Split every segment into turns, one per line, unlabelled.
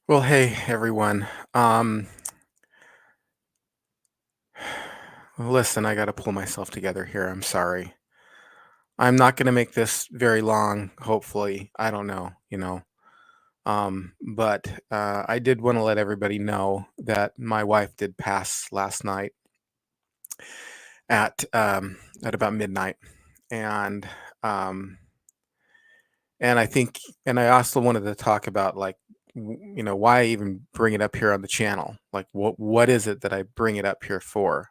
Well, hey everyone. Listen, I got to pull myself together here. I'm sorry. I'm not going to make this very long, hopefully. I don't know. But I did want to let everybody know that my wife did pass last night at about midnight. And um and I think and I also wanted to talk about like why I even bring it up here on the channel. Like what is it that I bring it up here for?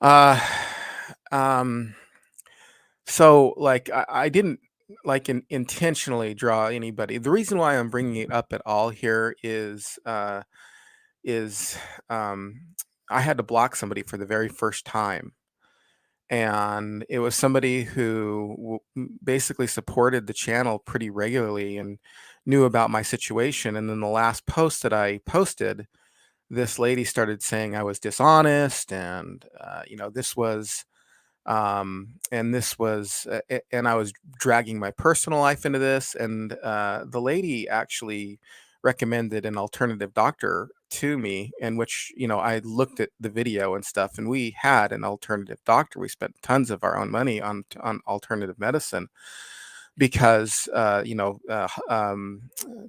Uh, um, I didn't intentionally draw anybody. The reason why I'm bringing it up at all here is um, I had to block somebody for the very first time, and it was somebody who basically supported the channel pretty regularly and knew about my situation. And then the last post that I posted, this lady started saying I was dishonest, and and I was dragging my personal life into this, and the lady actually recommended an alternative doctor to me, in which I looked at the video and stuff, and we had an alternative doctor. We spent tons of our own money on alternative medicine because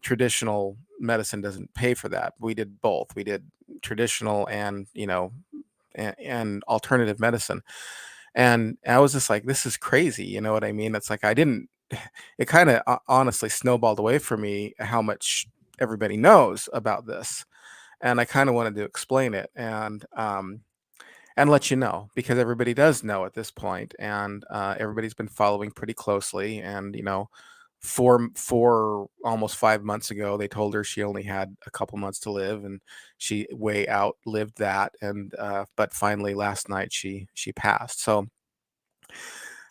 traditional medicine doesn't pay for that. We did both. We did traditional and and alternative medicine. And I was just like, this is crazy. You know what I mean? It's like I didn't, it kind of honestly snowballed away for me how much everybody knows about this. And I kind of wanted to explain it and let you know, because everybody does know at this point, and everybody's been following pretty closely. And four almost 5 months ago, they told her she only had a couple months to live, and she way outlived that. And but finally last night she passed. So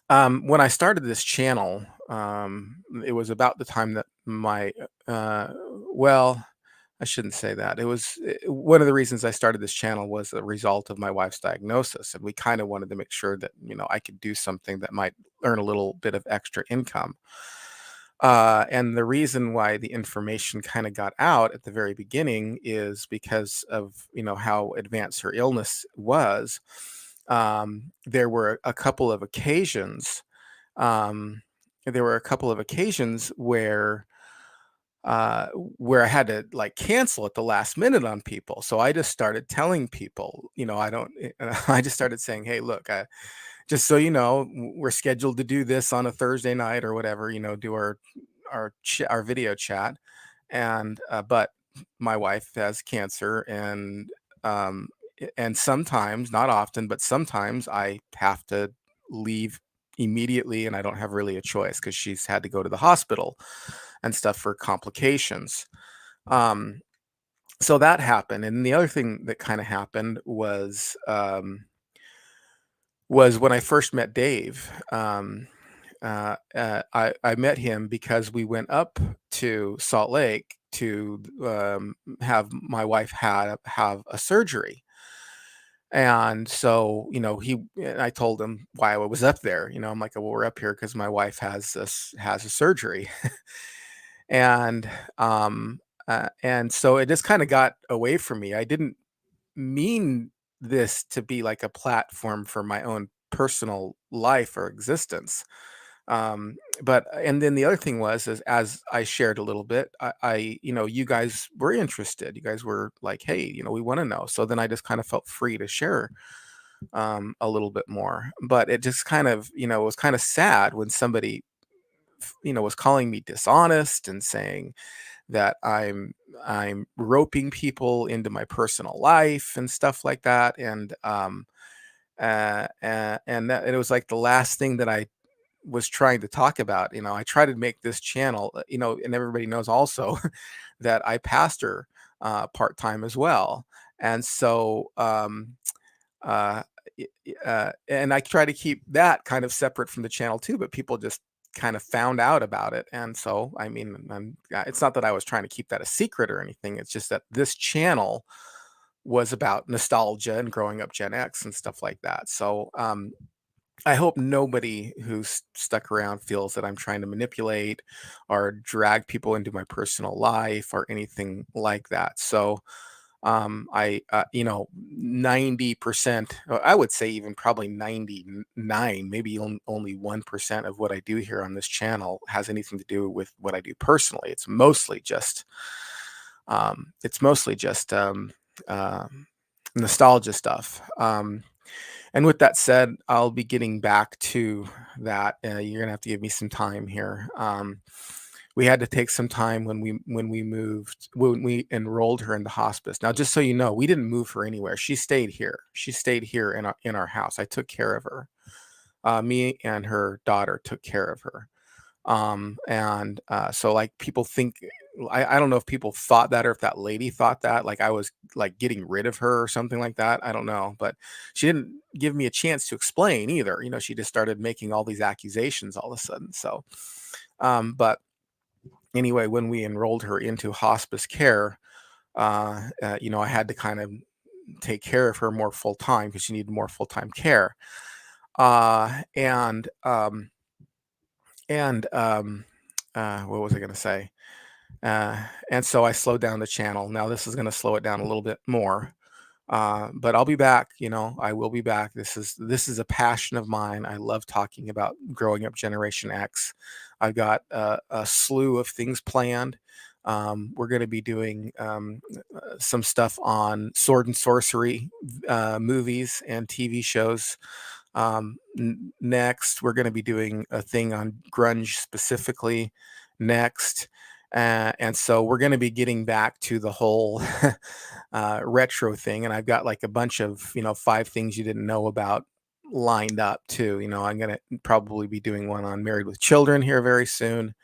when I started this channel, it was about the time that well, I shouldn't say that. It was one of the reasons I started this channel was a result of my wife's diagnosis, and we kind of wanted to make sure that I could do something that might earn a little bit of extra income. And the reason why the information kind of got out at the very beginning is because of how advanced her illness was. There were a couple of occasions. Um, there were a couple of occasions where I had to like cancel at the last minute on people. So I just started telling people, I don't. I just started saying, "Hey, look, just so you know, we're scheduled to do this on a Thursday night or whatever. Do our video chat, and but my wife has cancer, um, and sometimes, not often, but sometimes I have to leave immediately, and I don't have really a choice because she's had to go to the hospital and stuff for complications. Um, so that happened, and the other thing that kind of happened was when I first met Dave. I met him because we went up to Salt Lake to have my wife have a surgery. And so, I told him why I was up there. I'm like, well, we're up here because my wife has a surgery. and and so it just kind of got away from me. I didn't mean this to be like a platform for my own personal life or existence. But and then the other thing was, is as I shared a little bit, you guys were interested. You guys were like, hey, we want to know. So then I just kind of felt free to share a little bit more. But it just kind of, was kind of sad when somebody, was calling me dishonest and saying that I'm roping people into my personal life and stuff like that. And that it was like the last thing that I was trying to talk about. I try to make this channel, and everybody knows also that I pastor part time as well. And so, uh, and I try to keep that kind of separate from the channel too, but people just kind of found out about it. And so, I mean, it's not that I was trying to keep that a secret or anything. It's just that this channel was about nostalgia and growing up Gen X and stuff like that. So, I hope nobody who's stuck around feels that I'm trying to manipulate or drag people into my personal life or anything like that. So, I, 90%, I would say even probably 99, maybe only 1% of what I do here on this channel has anything to do with what I do personally. It's mostly just um, nostalgia stuff. And with that said, I'll be getting back to that. You're gonna have to give me some time here. We had to take some time when we enrolled her into hospice. Now, just so you know, we didn't move her anywhere. She stayed here. She stayed here in our house. I took care of her. Me and her daughter took care of her. And so like people think, I don't know if people thought that or if that lady thought that like I was like getting rid of her or something like that. I don't know, but she didn't give me a chance to explain either. She just started making all these accusations all of a sudden. So but anyway, when we enrolled her into hospice care, I had to kind of take care of her more full time because she needed more full time care. Uh, and um, and what was I going to say? And so I slowed down the channel. Now this is going to slow it down a little bit more. But I'll be back. I will be back. This is a passion of mine. I love talking about growing up Generation X. I've got a slew of things planned. We're going to be doing some stuff on sword and sorcery movies and TV shows. Next, we're going to be doing a thing on grunge specifically next. And so we're going to be getting back to the whole retro thing. And I've got like a bunch of, 5 things you didn't know about lined up too. I'm going to probably be doing one on Married with Children here very soon,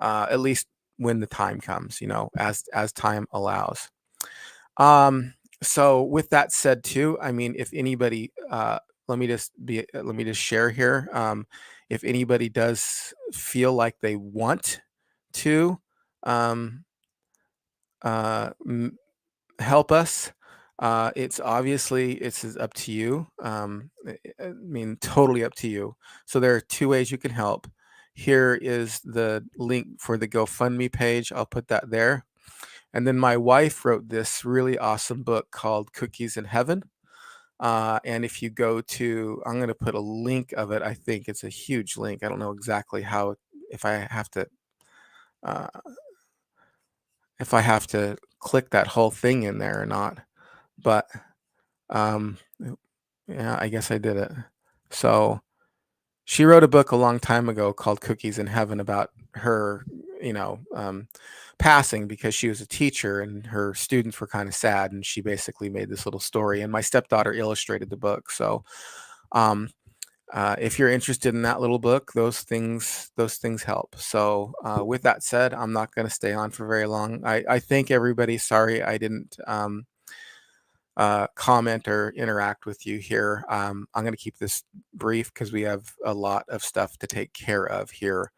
at least when the time comes, as time allows. Um, so with that said too, I mean, if anybody, let me just share here. If anybody does feel like they want to, um, m help us, it's up to you. I mean, totally up to you. So there are 2 ways you can help. Here is the link for the GoFundMe page. I'll put that there. And then my wife wrote this really awesome book called Cookies in Heaven. And if you go to, I'm going to put a link of it. I think it's a huge link. I don't know exactly how, if I have to, uh, if I have to click that whole thing in there or not. But um, yeah, I guess I did it. So she wrote a book a long time ago called Cookies in Heaven about her, you know, um, passing because she was a teacher and her students were kind of sad. And she basically made this little story. And my stepdaughter illustrated the book. So um, if you're interested in that little book, those things help. So with that said, I'm not going to stay on for very long. I thank everybody. Sorry I didn't comment or interact with you here. I'm going to keep this brief because we have a lot of stuff to take care of here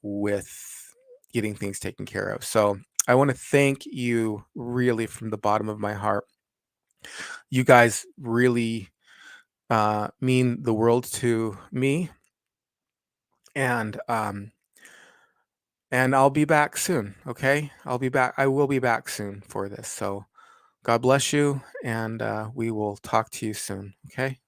with getting things taken care of. So I want to thank you really from the bottom of my heart. You guys really mean the world to me, and I'll be back soon. Okay, I'll be back. I will be back soon for this. So God bless you, and we will talk to you soon. Okay.